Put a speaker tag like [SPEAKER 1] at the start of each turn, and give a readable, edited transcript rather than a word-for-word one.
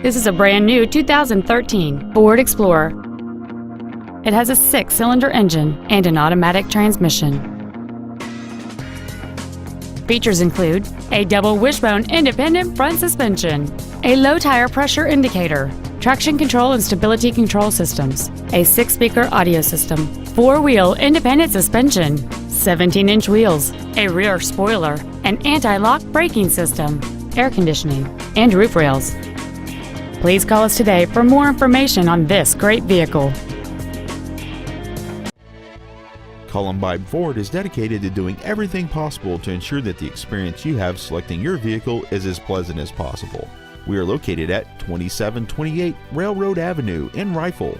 [SPEAKER 1] This is a brand new 2013 Ford Explorer. It has a 6-cylinder engine and an automatic transmission. Features include a double wishbone independent front suspension, a low tire pressure indicator, traction control and stability control systems, a 6-speaker audio system, 4-wheel independent suspension, 17-inch wheels, a rear spoiler, an anti-lock braking system, air conditioning, and roof rails. Please call us today for more information on this great vehicle.
[SPEAKER 2] Columbine Ford is dedicated to doing everything possible to ensure that the experience you have selecting your vehicle is as pleasant as possible. We are located at 2728 Railroad Avenue in Rifle.